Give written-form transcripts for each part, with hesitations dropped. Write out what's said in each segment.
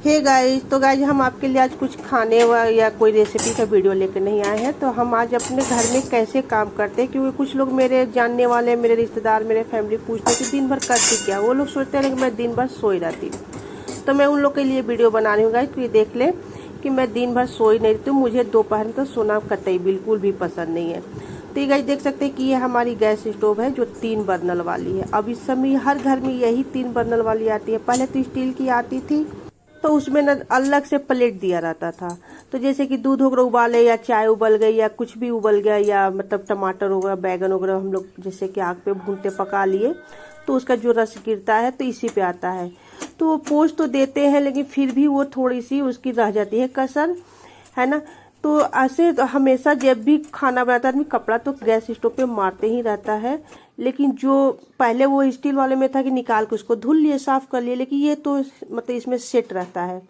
Hey guys, तो guys हम आपके लिए आज कुछ खाने व या कोई रेसिपी का वीडियो लेकर नहीं आए हैं। तो हम आज अपने घर में कैसे काम करते हैं, क्योंकि कुछ लोग मेरे जानने वाले, मेरे रिश्तेदार, मेरे फैमिली पूछते हैं कि दिन भर करती क्या। वो लोग सोचते हैं कि मैं दिन भर सोई रहती हूँ। तो मैं उन लोग के लिए वीडियो बना रही हूँ गाइस, कि देख ले कि मैं दिन भर सोई नहीं रहती हूँ। मुझे दोपहर में तो सोना कतई बिल्कुल भी पसंद नहीं है। तो ये गाइस देख सकते हैं कि ये हमारी गैस स्टोव है जो 3 बर्नल वाली है। अब इस समय हर घर में यही 3 बर्नल वाली आती है। पहले तो स्टील की आती थी, तो उसमें न अलग से प्लेट दिया रहता था। तो जैसे कि दूध वगैरह उबाले या चाय उबल गई या कुछ भी उबल गया, या मतलब टमाटर वगैरह, बैगन वगैरह हम लोग जैसे कि आग पे भूनते पका लिए, तो उसका जो रस गिरता है तो इसी पे आता है। तो वो पोंछ तो देते हैं, लेकिन फिर भी वो थोड़ी सी उसकी रह जाती है कसर, है ना। तो ऐसे तो हमेशा जब भी खाना बनाता है आदमी कपड़ा तो गैस स्टोव पे मारते ही रहता है। लेकिन जो पहले वो स्टील वाले में था कि निकाल के उसको धुल लिए, साफ कर लिए, लेकिन ये तो मतलब इसमें सेट रहता है।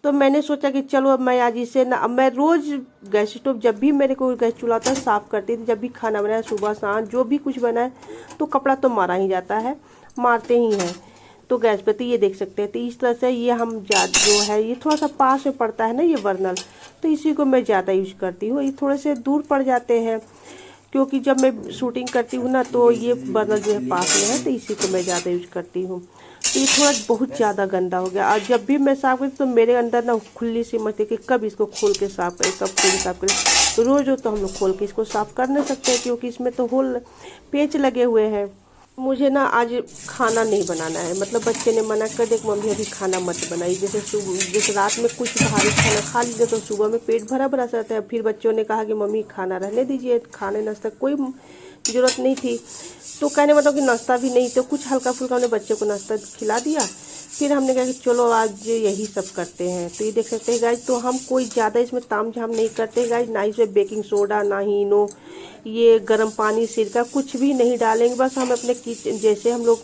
तो मैंने सोचा कि चलो अब मैं आज इसे ना, अब मैं रोज गैस स्टोव जब भी मेरे को गैस चूल्हा होता है साफ करती थी। जब भी खाना बनाए, सुबह शाम जो भी कुछ बनाए, तो कपड़ा तो मारा ही जाता है, मारते ही हैं। तो गैस पे तो ये देख सकते हैं। तो इस तरह से ये हम जो है, ये थोड़ा सा पास में पड़ता है ना ये बर्नल, तो इसी को मैं ज़्यादा यूज करती हूँ। ये थोड़े से दूर पड़ जाते हैं, क्योंकि जब मैं शूटिंग करती हूँ ना, तो ये बर्नल जो है पास में है, तो इसी को मैं ज़्यादा यूज करती हूँ। तो ये थोड़ा बहुत ज़्यादा गंदा हो गया। और जब भी मैं साफ करती तो मेरे अंदर ना खुली सी मचती कि कब इसको खोल के साफ करें, कब खोल के साफ करें। रोज़ तो हम लोग खोल के इसको साफ कर नहीं सकते, क्योंकि इसमें तो होल पेच लगे हुए हैं। मुझे ना आज खाना नहीं बनाना है, मतलब बच्चे ने मना कर दिया कि मम्मी अभी खाना मत बनाई। जैसे रात में कुछ भारी खाना खा लीजिए तो सुबह में पेट भरा भरा सा रहता है। फिर बच्चों ने कहा कि मम्मी खाना रहने दीजिए, खाने नाश्ता कोई ज़रूरत नहीं थी। तो कहने मतलब कि नाश्ता भी नहीं, तो कुछ हल्का फुल्का हमने बच्चे को नाश्ता खिला दिया। फिर हमने कहा कि चलो आज यही सब करते हैं। तो ये देख सकते हैं गाइज, तो हम कोई ज़्यादा इसमें तामझाम नहीं करते गाइज। ना इसमें बेकिंग सोडा, ना ही इनो, ये गर्म पानी, सिरका कुछ भी नहीं डालेंगे। बस हम अपने किचन जैसे हम लोग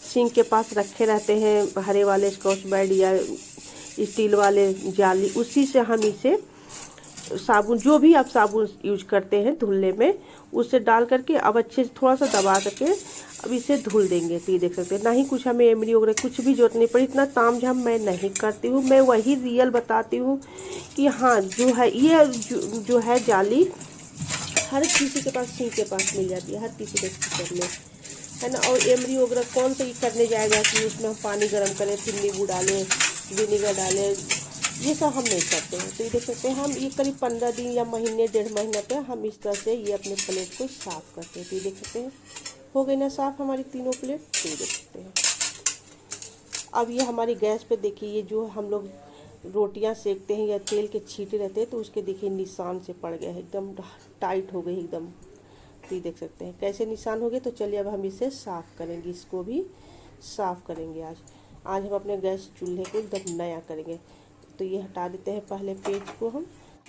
सिंक के पास रखे रहते हैं हरे वाले स्कॉच ब्राइट या स्टील वाले जाली, उसी से हम इसे साबुन, जो भी आप साबुन यूज करते हैं धुलने में, उससे डाल करके अब अच्छे से थोड़ा सा दबा करके अब इसे धुल देंगे। तो ये देख सकते हैं, ना ही कुछ हमें एमडी वगैरह कुछ भी जरूरत नहीं पड़ी। इतना तामझाम मैं नहीं करती हूँ, मैं वही रियल बताती हूँ कि हाँ जो है ये जो है जाली हर किसी के पास, सिंक के पास मिल जाती है, हर किसी के किचन में, है ना। और एमडी वगैरह कौन सा ये करने जाएगा कि उसमें हम पानी गर्म करें, फिर नींबू डालें, विनीगर डालें, ये सब हम नहीं करते हैं। तो ये देख सकते हैं, हम ये करीब 15 दिन या महीने, 1.5 महीना पे हम इस तरह से ये अपने प्लेट को साफ़ करते हैं। तो ये देख सकते हैं हो गई ना साफ़ हमारी तीनों प्लेट। तो ये देख सकते हैं अब ये हमारी गैस पे देखिए, ये जो हम लोग रोटियां सेकते हैं या तेल के छींटे रहते हैं, तो उसके देखिए निशान से पड़ गया है, एकदम टाइट हो गई एकदम। तो ये देख सकते हैं कैसे निशान हो गए। तो चलिए अब हम इसे साफ़ करेंगे, इसको भी साफ़ करेंगे। आज हम अपने गैस चूल्हे को एकदम नया करेंगे। तो ये हटा देते हैं पहले पेज को हम,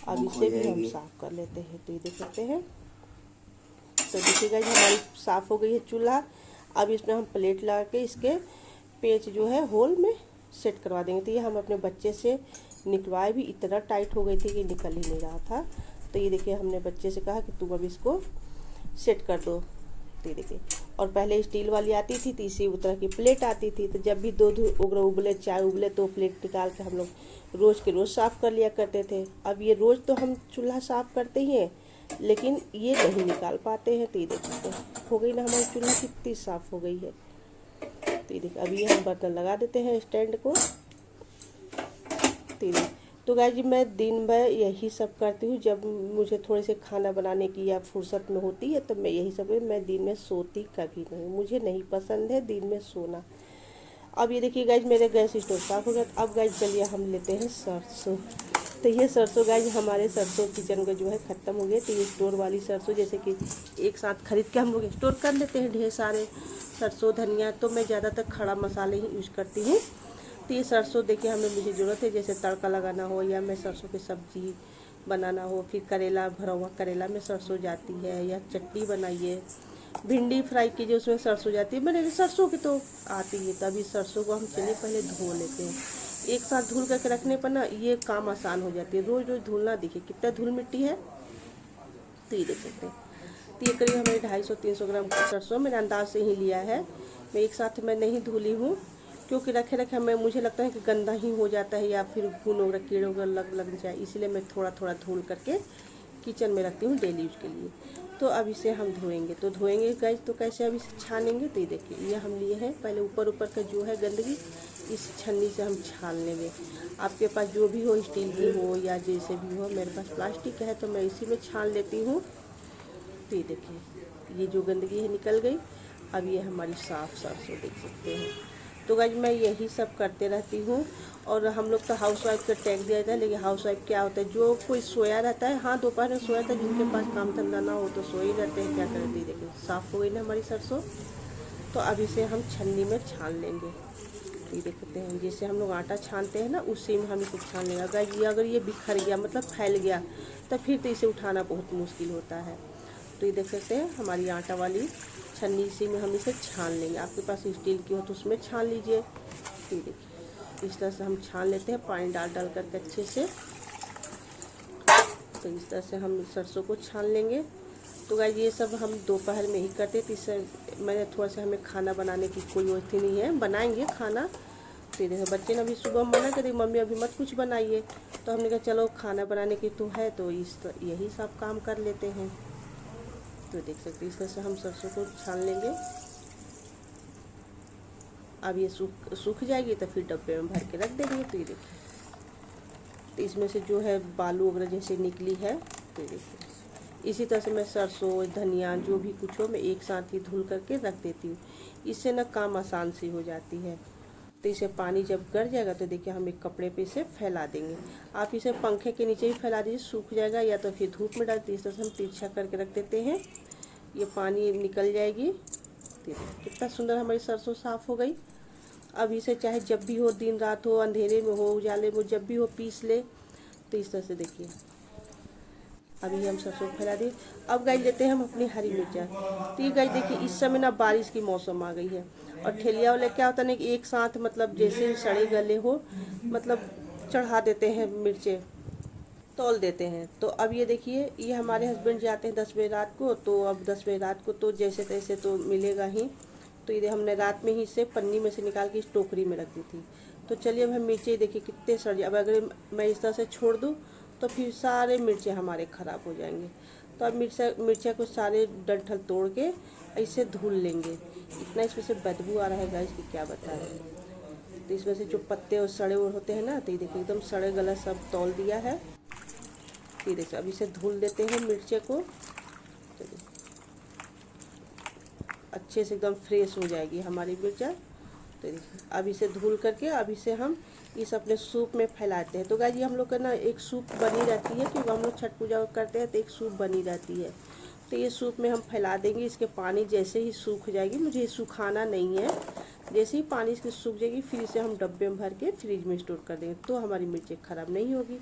अब इसे भी हम साफ़ कर लेते हैं। तो ये देख सकते हैं, तो देखिएगा ये हमारी साफ़ हो गई है चूल्हा। अब इसमें हम प्लेट लगा के इसके पेच जो है होल में सेट करवा देंगे। तो ये हम अपने बच्चे से निकलवाए भी, इतना टाइट हो गई थी कि निकल ही नहीं रहा था। तो ये देखिए हमने बच्चे से कहा कि तुम अब इसको सेट कर दो। तो ये देखिए, और पहले स्टील वाली आती थी तो इसी तरह की प्लेट आती थी। तो जब भी दूध वगैरह उबले, चाय उबले, तो प्लेट निकाल के हम लोग रोज़ के रोज़ साफ़ कर लिया करते थे। अब ये रोज़ तो हम चूल्हा साफ़ करते ही हैं, लेकिन ये नहीं निकाल पाते हैं। तो ये देख सकते हैं हो गई ना हमारी चूल्हा कितनी साफ़ हो गई है। तो ये देखिए अभी हम बर्तन लगा देते हैं स्टैंड को। तो गाइस जी मैं दिन भर यही सब करती हूँ। जब मुझे थोड़े से खाना बनाने की या फुर्सत में होती है तो मैं यही सब, मैं दिन में सोती कभी नहीं, मुझे नहीं पसंद है दिन में सोना। अब ये देखिए गाइस मेरे गैस स्टोव साफ हो गया। अब गाइस चलिए हम लेते हैं सरसों। तो ये सरसों गाइस हमारे सरसों किचन का जो है ख़त्म हो गया। तो ये स्टोर वाली सरसों, जैसे कि एक साथ खरीद के हम लोग स्टोर कर लेते हैं ढेर सारे सरसों, धनिया। तो मैं ज़्यादातर खड़ा मसाले ही यूज करती हूँ। तो ये सरसों देखिए हमें मुझे ज़रूरत है, जैसे तड़का लगाना हो या मैं सरसों की सब्जी बनाना हो, फिर करेला, भरा हुआ करेला में सरसों जाती है, या चटनी बनाइए, भिंडी फ्राई कीजिए उसमें सरसों जाती है। मैंने सरसों की तो आती है। तभी सरसों को हम चलिए पहले धो लेते हैं। एक साथ धुल करके रखने पर ना ये काम आसान हो जाती है। रोज़ रोज़ धुलना, देखिए कितना धूल मिट्टी है। तो ये देख सकते हैं, तो ये करीब हमें 250-300 ग्राम सरसों मेरे अंदाज से ही लिया है। मैं एक साथ मैं नहीं धुली हूँ, क्योंकि रखे रखे हमें मुझे लगता है कि गंदा ही हो जाता है या फिर घुन वगैरह कीड़े वगैरह लग जाए, इसलिए मैं थोड़ा थोड़ा धुल करके किचन में रखती हूँ डेली यूज के लिए। तो अब इसे हम धोएंगे, तो धोएंगे गाइस तो कैसे अब इसे छानेंगे, तो ये देखिए ये हम लिए हैं पहले ऊपर का जो है गंदगी इस छन्नी से हम छान लेंगे। आपके पास जो भी हो, स्टील की हो या जैसे भी हो, मेरे पास प्लास्टिक है तो मैं इसी में छान लेती हूँ। तो ये देखिए ये जो गंदगी है निकल गई। अब ये हमारी साफ सरसों देख सकते हैं। तो गाइस मैं यही सब करते रहती हूँ। और हम लोग तो हाउस वाइफ का टैग दिया जाता है, लेकिन हाउस वाइफ क्या होता है, जो कोई सोया रहता है, हाँ दोपहर में सोया था, जिनके पास काम धंधा ना हो तो सो ही रहते हैं, क्या करते हैं। देखिए साफ़ हो गई ना हमारी सरसों। तो अब इसे हम छन्नी में छान लेंगे। ये देखते हैं जैसे हम लोग आटा छानते हैं ना, उसी में हम इसे छान लेंगे। अगर ये बिखर गया मतलब फैल गया तो फिर तो इसे उठाना बहुत मुश्किल होता है। तो ये देख सकते हैं हमारी आटा वाली छन्नी, इसी में हम इसे छान लेंगे। आपके पास स्टील की हो तो उसमें छान लीजिए। ये देखिए इस तरह से हम छान लेते हैं पानी डाल करके अच्छे से। तो इस तरह से हम सरसों को छान लेंगे। तो गाइस ये सब हम दोपहर में ही करते थे। इससे मैंने थोड़ा सा, हमें खाना बनाने की कोई वही नहीं है, बनाएंगे खाना। तो देखो बच्चे ने अभी सुबह मना कर दी, मम्मी अभी मत कुछ बनाइए। तो हमने कहा चलो खाना बनाने की तो है, तो यही सब काम कर लेते हैं। तो देख सकते हैं इस तरह से हम सरसों को छान लेंगे। अब ये सूख जाएगी तो फिर डब्बे में भर के रख देंगे। तो ये देखिए तो इसमें से जो है बालू वगैरह जैसे निकली है, तो देखिए इसी तरह से मैं सरसों धनिया जो भी कुछ हो मैं एक साथ ही धुल करके रख देती हूँ। इससे ना काम आसान सी हो जाती है। तो इसे पानी जब गर जाएगा तो देखिए हम एक कपड़े पे इसे फैला देंगे। आप इसे पंखे के नीचे ही फैला दीजिए, सूख जाएगा, या तो फिर धूप में डाल दीजिए। इस तरह से हम तिरछा करके रख देते हैं, ये पानी निकल जाएगी। कितना सुंदर हमारी सरसों साफ़ हो गई। अब इसे चाहे जब भी हो, दिन रात हो, अंधेरे में हो, उजाले में, जब भी हो पीस ले। तो इस तरह से देखिए अभी हम सरसों फैला दिए। अब गाइस लेते हैं हम अपनी हरी मिर्चा। तो ये गाइस देखिए इस समय ना बारिश की मौसम आ गई है, और ठेलिया वाले क्या होता है ना कि एक साथ मतलब जैसे सड़े गले हो मतलब चढ़ा देते हैं, मिर्चे तौल देते हैं। तो अब ये देखिए ये हमारे हस्बैंड जाते हैं 10 बजे रात को, तो अब 10 बजे रात को तो जैसे तैसे तो मिलेगा ही। तो ये हमने रात में ही इसे पन्नी में से निकाल के इस टोकरी में रख दी थी। तो चलिए अब हम मिर्चे देखिए कितने सड़ जाए। अब अगर मैं इस तरह से छोड़ दूँ तो फिर सारे मिर्चे हमारे ख़राब हो जाएंगे। तो अब मिर्चा को सारे डंठल तोड़ के ऐसे धुल लेंगे। इतना इसमें से बदबू आ रहा है गाइस कि क्या बताएं। तो इसमें से जो पत्ते और सड़े हुए होते हैं ना, तो ये देखिए एकदम सड़े गला सब तौल दिया है। ये देखिए अब इसे धुल देते हैं मिर्चे को, अच्छे से एकदम फ्रेश हो जाएगी हमारी मिर्चा। तो देखिए अब इसे धुल करके अब इसे हम इस अपने सूप में फैलाते हैं। तो गाइस ये हम लोग का ना एक सूप बनी रहती है, क्योंकि हम लोग छठ पूजा करते हैं तो एक सूप बनी रहती है। तो ये सूप में हम फैला देंगे। इसके पानी जैसे ही सूख जाएगी, मुझे सुखाना नहीं है, जैसे ही पानी इसकी सूख जाएगी फिर इसे हम डब्बे में भर के फ्रिज में स्टोर कर देंगे, तो हमारी मिर्ची ख़राब नहीं होगी।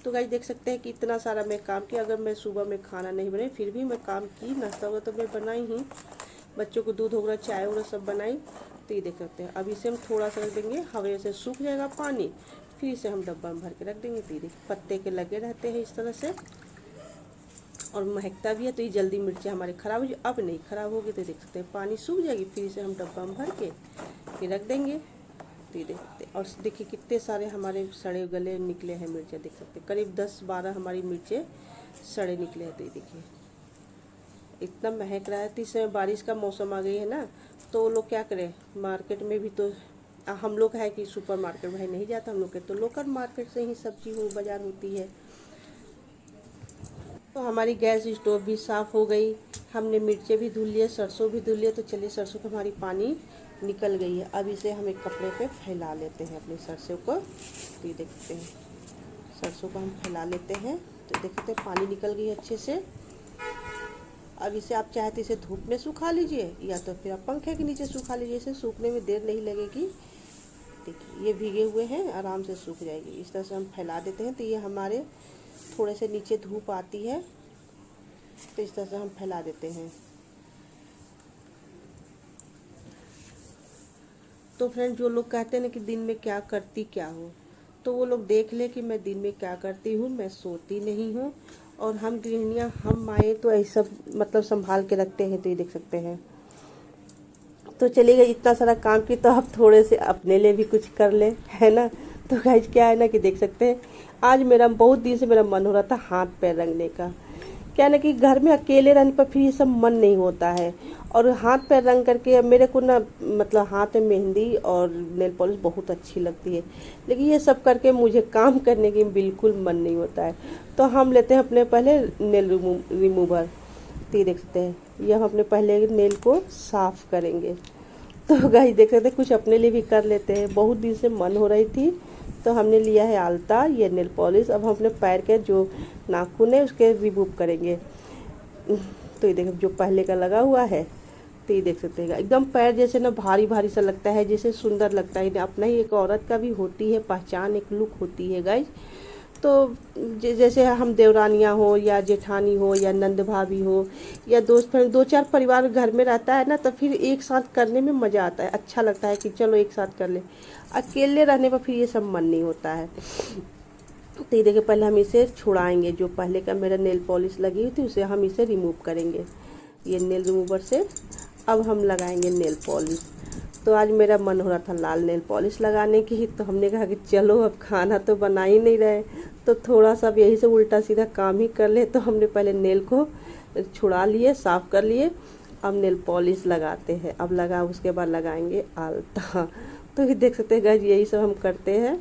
तो गाइस देख सकते हैं कि इतना सारा मैं काम किया। अगर मैं सुबह में खाना नहीं बनाई फिर भी मैं काम की, नाश्ता वगैरह तो मैं बनाई ही, बच्चों को दूध वगैरह चाय वगैरह सब बनाई। तो ये देख सकते हैं अब इसे हम थोड़ा सा रख देंगे, हवा से सूख जाएगा पानी, फिर इसे हम डब्बा में भर के रख देंगे। तो ये देखिए पत्ते के लगे रहते हैं इस तरह से, और महकता भी है। तो ये जल्दी मिर्ची हमारी ख़राब हो जाए, अब नहीं ख़राब होगी। तो देख सकते हैं पानी सूख जाएगी, फिर इसे हम डब्बा में भर के फिर रख देंगे। तो ये देखते और देखिए कितने सारे हमारे सड़े गले निकले हैं मिर्चे, देख सकते हैं करीब 10-12 हमारी मिर्चे सड़े निकले हैं। तो ये देखिए इतना महक रहा है। तो इस समय बारिश का मौसम आ गई है ना, तो लोग क्या करें, मार्केट में भी तो हम लोग है कि सुपर मार्केट भाई नहीं जाता, हम लोग के तो लोकल मार्केट से ही सब्जी हो बाजार होती है। तो हमारी गैस स्टोव भी साफ़ हो गई, हमने मिर्चे भी धुल लिए, सरसों भी धुल लिए। तो चलिए सरसों की हमारी पानी निकल गई है। अब इसे हम एक कपड़े पे फैला लेते हैं अपनी सरसों को। तो ये देखते हैं सरसों को हम फैला लेते हैं। तो देखते हैं पानी निकल गई है अच्छे से। अब इसे आप चाहे तो इसे धूप में सुखा लीजिए, या तो फिर आप पंखे के नीचे सुखा लीजिए, इसे सूखने में देर नहीं लगेगी। देखिए ये भीगे हुए हैं, आराम से सूख जाएगी। इस तरह से हम फैला देते हैं। तो ये हमारे थोड़े से नीचे धूप आती है, तो इस तरह से हम फैला देते हैं। तो फ्रेंड जो लोग कहते हैं ना कि दिन में क्या करती क्या हो, तो वो लोग देख ले कि मैं दिन में क्या करती हूँ। मैं सोती नहीं हूँ, और हम गृहिणियाँ, हम माएँ तो ऐसा मतलब संभाल के रखते हैं। तो ये देख सकते हैं तो चलिए इतना सारा काम की, तो अब थोड़े से अपने लिए भी कुछ कर ले, है ना। तो गाइज क्या है ना कि देख सकते हैं, आज मेरा बहुत दिन से मेरा मन हो रहा था हाथ पैर रंगने का। क्या है ना कि घर में अकेले रहने पर फिर ये सब मन नहीं होता है, और हाथ पैर रंग करके अब मेरे को ना मतलब हाथ में मेहंदी और नेल पॉलिश बहुत अच्छी लगती है, लेकिन ये सब करके मुझे काम करने की बिल्कुल मन नहीं होता है। तो हम लेते हैं अपने पहले नेल रिमूवर। तो ये देख सकते हैं, ये हम अपने पहले नेल को साफ करेंगे। तो गाइस देख सकते हैं, कुछ अपने लिए भी कर लेते हैं, बहुत दिन से मन हो रही थी। तो हमने लिया है आलता, ये नेल पॉलिश। अब हम अपने पैर के जो नाखून है उसके रिमूव करेंगे। तो ये देखो जो पहले का लगा हुआ है, तो ये देख सकते हैं एकदम पैर जैसे ना भारी भारी सा लगता है, जैसे सुंदर लगता है। अपना ही एक औरत का भी होती है पहचान, एक लुक होती है गाइज। तो जैसे हम देवरानियाँ हो या जेठानी हो या नंद भाभी हो या दोस्त फ्रेंड, 2-4 परिवार घर में रहता है ना, तो फिर एक साथ करने में मज़ा आता है, अच्छा लगता है कि चलो एक साथ कर ले। अकेले रहने पर फिर ये सब मन नहीं होता है। तो ये देखिए पहले हम इसे छुड़ाएंगे, जो पहले का मेरा नेल पॉलिश लगी हुई थी उसे हम इसे रिमूव करेंगे ये नेल रिमूवर से। अब हम लगाएंगे नेल पॉलिश। तो आज मेरा मन हो रहा था लाल नेल पॉलिश लगाने की, तो हमने कहा कि चलो अब खाना तो बना ही नहीं रहे, तो थोड़ा सा यही से उल्टा सीधा काम ही कर ले। तो हमने पहले नेल को छुड़ा लिए, साफ़ कर लिए। अब नेल पॉलिश लगाते हैं। अब लगा उसके बाद लगाएंगे आलता। तो ये देख सकते हैं गाइस, यही सब हम करते हैं,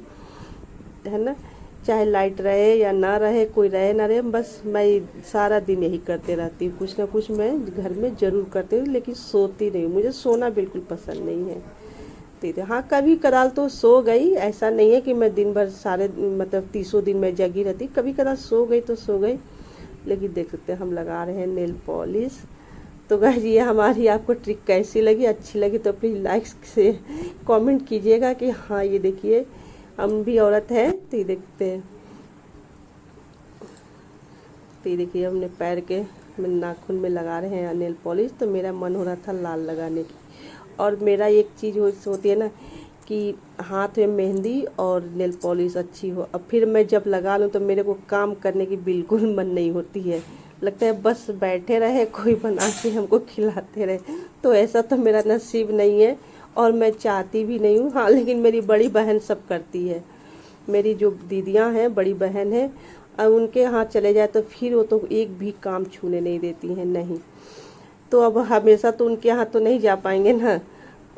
है ना। चाहे लाइट रहे या ना रहे, कोई रहे ना रहे, बस मैं सारा दिन यही करते रहती हूँ। कुछ ना कुछ मैं घर में ज़रूर करती हूँ, लेकिन सोती नहीं हूँ, मुझे सोना बिल्कुल पसंद नहीं है। तो हाँ कभी कदाल तो सो गई, ऐसा नहीं है कि मैं दिन भर सारे मतलब 30 दिन में जगी रहती, कभी कदाल सो गई तो सो गई। लेकिन देख सकते हैं हम लगा रहे हैं नेल पॉलिश। तो गाइस ये हमारी आपको ट्रिक कैसी लगी, अच्छी लगी तो प्लीज़ लाइक से कमेंट कीजिएगा कि हाँ ये देखिए हम भी औरत है। तो ये देखते हैं, तो ये देखिए हमने पैर के नाखून में लगा रहे हैं नेल पॉलिश। तो मेरा मन हो रहा था लाल लगाने की, और मेरा एक चीज़ होती है ना कि हाथ में मेहंदी और नेल पॉलिश अच्छी हो। अब फिर मैं जब लगा लूँ तो मेरे को काम करने की बिल्कुल मन नहीं होती है, लगता है बस बैठे रहे, कोई बना के हमको खिलाते रहे। तो ऐसा तो मेरा नसीब नहीं है और मैं चाहती भी नहीं हूँ। हाँ लेकिन मेरी बड़ी बहन सब करती है, मेरी जो दीदियाँ हैं, बड़ी बहन है, अब उनके यहाँ चले जाए तो फिर वो तो एक भी काम छूने नहीं देती हैं, नहीं। तो अब हमेशा तो उनके यहाँ तो नहीं जा पाएंगे ना।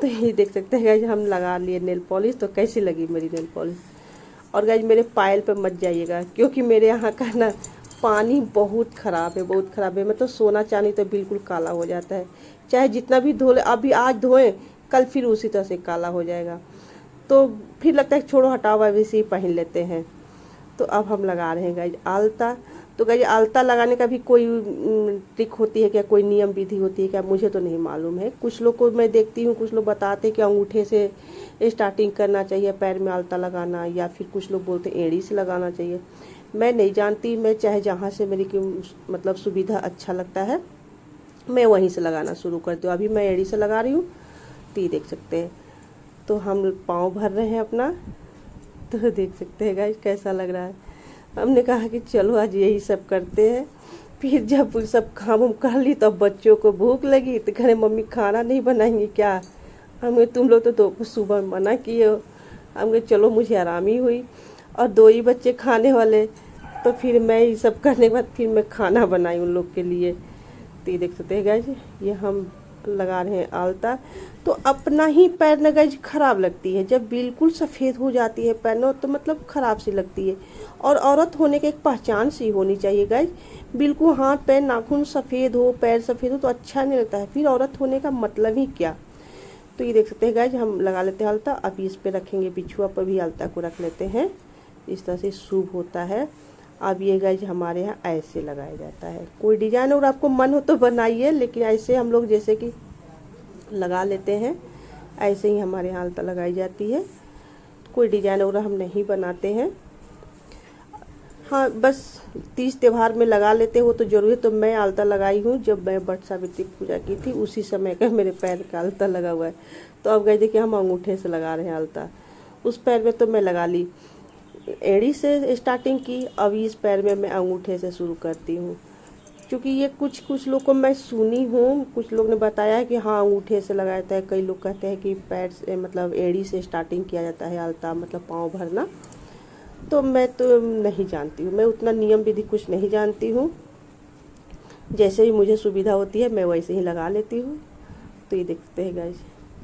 तो ये देख सकते हैं गाइज हम लगा लिए नेल पॉलिश। तो कैसी लगी मेरी नेल पॉलिश। और गाइज मेरे पायल पे मत जाइएगा, क्योंकि मेरे यहाँ का ना पानी बहुत ख़राब है, बहुत ख़राब है। मतलब सोना चांदी तो बिल्कुल काला हो जाता है, चाहे जितना भी धो ले। अभी आज धोएं कल फिर उसी तरह से काला हो जाएगा। तो फिर लगता है छोड़ो हटाओ, वैसे ही पहन लेते हैं। तो अब हम लगा रहे हैं गाइज आलता। तो गाइज आलता लगाने का भी कोई ट्रिक होती है क्या, कोई नियम विधि होती है क्या, मुझे तो नहीं मालूम है। कुछ लोग को मैं देखती हूँ, कुछ लोग बताते हैं कि अंगूठे से स्टार्टिंग करना चाहिए पैर में आलता लगाना, या फिर कुछ लोग बोलते हैं एड़ी से लगाना चाहिए। मैं नहीं जानती, मैं चाहे जहाँ से मेरी मतलब सुविधा अच्छा लगता है मैं वहीं से लगाना शुरू करती हूँ। अभी मैं एड़ी से लगा रही हूँ। तो ये देख सकते हैं, तो हम पाँव भर रहे हैं अपना। तो देख सकते हैं गाइस कैसा लग रहा है। हमने कहा कि चलो आज यही सब करते हैं। फिर जब सब काम हम कर ली तब बच्चों को भूख लगी, तो कहे मम्मी खाना नहीं बनाएंगी क्या। हमें तुम लोग तो सुबह मना किए हो। हम कहे चलो मुझे आराम ही हुई, और 2 ही बच्चे खाने वाले। तो फिर मैं ये सब करने के बाद फिर मैं खाना बनाई उन लोग के लिए। तो ये देख सकते हैं गाइस, ये हम लगा रहे हैं आलता। तो अपना ही पैर न गाइस खराब लगती है, जब बिल्कुल सफ़ेद हो जाती है पैर न, तो मतलब ख़राब सी लगती है। और औरत होने की एक पहचान सी होनी चाहिए गाइस, बिल्कुल हाथ पैर नाखून सफ़ेद हो, पैर सफ़ेद हो तो अच्छा नहीं लगता है, फिर औरत होने का मतलब ही क्या। तो ये देख सकते हैं गाइस हम लगा लेते हैं आलता। अब इस पे रखेंगे, बिछुआ पर भी आलता को रख लेते हैं, इस तरह से शुभ होता है। अब ये गाइस हमारे यहाँ ऐसे लगाया जाता है। कोई डिजाइन और आपको मन हो तो बनाइए, लेकिन ऐसे हम लोग जैसे कि लगा लेते हैं, ऐसे ही हमारे यहाँ आलता लगाई जाती है। कोई डिजाइन और हम नहीं बनाते हैं। हाँ बस तीज त्यौहार में लगा लेते हो तो जरूरी। तो मैं आलता लगाई हूँ जब मैं वट सावित्री पूजा की थी, उसी समय का मेरे पैर का आलता लगा हुआ है। तो अब गए देखिए हम अंगूठे से लगा रहे हैं आलता। उस पैर में तो मैं लगा ली, एड़ी से स्टार्टिंग की, अब इस पैर में मैं अंगूठे से शुरू करती हूँ। क्योंकि ये कुछ लोग को मैं सुनी हूँ, कुछ लोग ने बताया है कि हाँ अंगूठे से लगाया जाता है, कई लोग कहते हैं कि पैर से मतलब एड़ी से स्टार्टिंग किया जाता है आलता, मतलब पाँव भरना। तो मैं तो नहीं जानती हूँ, मैं उतना नियम विधि कुछ नहीं जानती हूँ। जैसे ही मुझे सुविधा होती है मैं वैसे ही लगा लेती हूँ। तो ये देखते हैं गाइस,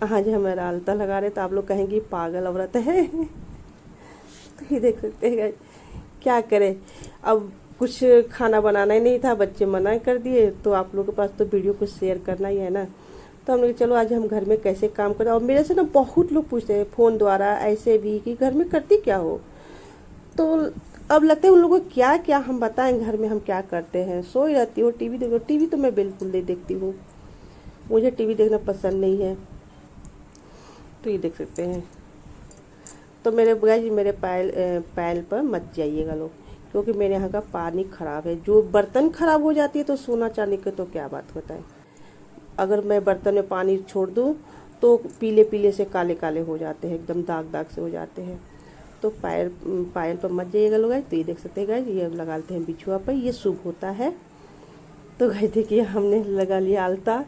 आज हमारा आलता लगा रहे तो आप लोग कहेंगे पागल औरत है। तो ये देख सकते हैं गाइस, क्या करें, अब कुछ खाना बनाना ही नहीं था, बच्चे मना कर दिए, तो आप लोगों के पास तो वीडियो को शेयर करना ही है ना। तो हम लोग चलो आज हम घर में कैसे काम करते हैं। और मेरे से ना बहुत लोग पूछते हैं फ़ोन द्वारा ऐसे भी कि घर में करती क्या हो। तो अब लगता है उन लोगों को क्या क्या हम बताएं घर में हम क्या करते हैं। सोई रहती हो, टीवी देखो, टीवी तो मैं बिल्कुल नहीं देखती हूँ, मुझे टीवी देखना पसंद नहीं है। तो ये देख सकते हैं। तो मेरे गाइस मेरे पैल पर मत जाइएगा लोग, क्योंकि मेरे यहाँ का पानी ख़राब है। जो बर्तन ख़राब हो जाती है तो सोना चांदी के तो क्या बात होता है। अगर मैं बर्तन में पानी छोड़ दूँ तो पीले पीले से काले काले हो जाते हैं, एकदम दाग दाग से हो जाते हैं। तो पायल पर मत जाइएगा लोग। तो ये देख सकते हैं गाइस, ये लगा लेते हैं बिछुआ पर, ये शुभ होता है। तो गाइस देखिए हमने लगा लिया आलता।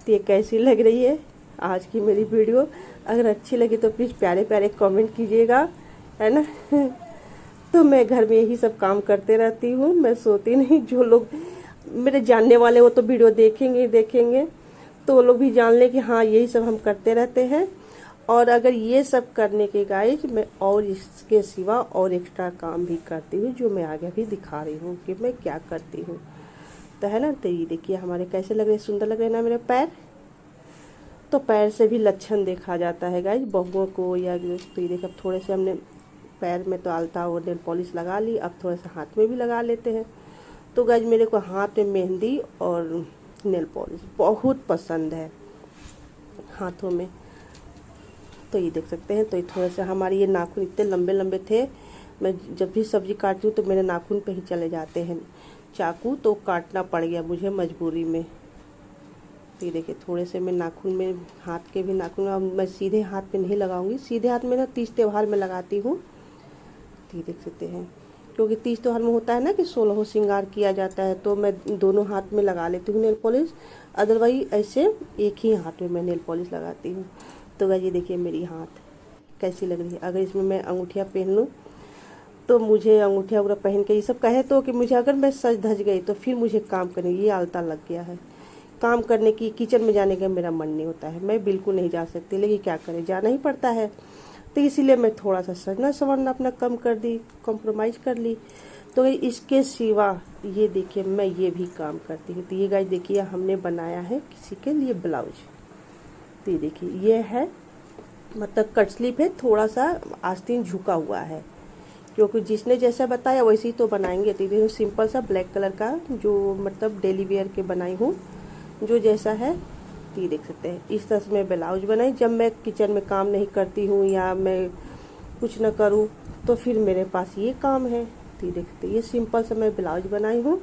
तो ये कैसी लग रही है आज की मेरी वीडियो। अगर अच्छी लगी तो प्लीज़ प्यारे प्यारे कमेंट कीजिएगा, है ना। तो मैं घर में यही सब काम करते रहती हूँ, मैं सोती नहीं। जो लोग मेरे जानने वाले वो तो वीडियो देखेंगे तो वो लोग भी जान ले कि हाँ यही सब हम करते रहते हैं। और अगर ये सब करने के गाइस मैं और इसके सिवा और एक्स्ट्रा काम भी करती हूँ, जो मैं आगे भी दिखा रही हूँ कि मैं क्या करती हूँ। तो है ना। तो ये देखिए हमारे कैसे लग रहे, सुंदर लग रहे ना मेरे पैर। तो पैर से भी लक्षण देखा जाता है गाइस बहुओं को। या तो ये देखिए अब थोड़े से हमने पैर में तो आलता और नेल पॉलिश लगा ली, अब थोड़ा सा हाथ में भी लगा लेते हैं। तो गाइस मेरे को हाथ में मेहंदी और नेल पॉलिश बहुत पसंद है हाथों में। तो ये देख सकते हैं। तो ये थोड़ा सा हमारे ये नाखून इतने लंबे लंबे थे, मैं जब भी सब्जी काटती हूँ तो मेरे नाखून पे ही चले जाते हैं चाकू, तो काटना पड़ गया मुझे मजबूरी में। तो ये देखिए थोड़े से मैं नाखून में, हाथ के भी नाखून, अब मैं सीधे हाथ में नहीं लगाऊंगी, सीधे हाथ में ना तीज त्योहार में लगाती हूँ। तो ये देख सकते हैं, क्योंकि तीज त्योहार में होता है ना कि 16 श्रृंगार किया जाता है, तो मैं दोनों हाथ में लगा लेती हूँ नेल पॉलिश। अदरवाइज ऐसे एक ही हाथ में मैं नेल पॉलिश लगाती हूँ। तो गाइस ये देखिए मेरी हाथ कैसी लग रही है। अगर इसमें मैं अंगूठियाँ पहन लूँ तो मुझे अंगूठिया वगैरह पहन के ये सब कहे तो कि मुझे, अगर मैं सज धज गई तो फिर मुझे काम करने, ये आलता लग गया है, काम करने की, किचन में जाने का मेरा मन नहीं होता है। मैं बिल्कुल नहीं जा सकती, लेकिन क्या करें, जाना ही पड़ता है। तो इसीलिए मैं थोड़ा सा सजना संवरना अपना कम कर दी, कॉम्प्रोमाइज़ कर ली। तो इसके सिवा ये देखिए मैं ये भी काम करती हूँ। तो ये गाइस देखिए हमने बनाया है किसी के लिए ब्लाउज। तो ये देखिए ये है, मतलब कट स्लीव है, थोड़ा सा आस्तीन झुका हुआ है, क्योंकि जिसने जैसा बताया वैसे ही तो बनाएंगे। तो ये सिंपल सा ब्लैक कलर का, जो मतलब डेली वेयर के बनाई हूँ, जो जैसा है। तो ये देख सकते हैं इस तरह से मैं ब्लाउज बनाई। जब मैं किचन में काम नहीं करती हूँ या मैं कुछ न करूँ तो फिर मेरे पास ये काम है। तो ये देख सकते हैं ये सिंपल सा मैं ब्लाउज बनाई हूँ,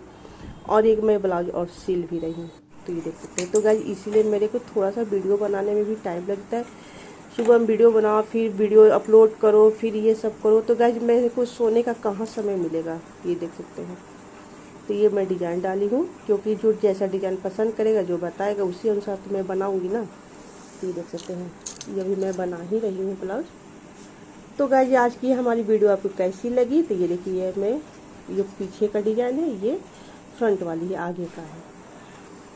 और एक मैं ब्लाउज और सिल भी रही हूँ। तो ये देख सकते हैं। तो गाइस इसीलिए मेरे को थोड़ा सा वीडियो बनाने में भी टाइम लगता है। सुबह हम वीडियो बनाओ, फिर वीडियो अपलोड करो, फिर ये सब करो, तो गाइस मेरे को सोने का कहाँ समय मिलेगा। ये देख सकते हैं। तो ये मैं डिज़ाइन डाली हूँ, क्योंकि जो जैसा डिज़ाइन पसंद करेगा, जो बताएगा उसी अनुसार तो मैं बनाऊँगी ना। तो ये देख सकते हैं, ये भी मैं बना ही रही हूँ ब्लाउज। तो गाइस आज की हमारी वीडियो आपको कैसी लगी। तो ये देखिए मैं, ये पीछे का डिज़ाइन है, ये फ्रंट वाली है, आगे का है।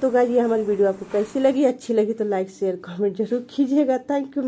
तो गाइस ये हमारी वीडियो आपको कैसी लगी, अच्छी लगी तो लाइक शेयर कमेंट जरूर कीजिएगा। Thank you.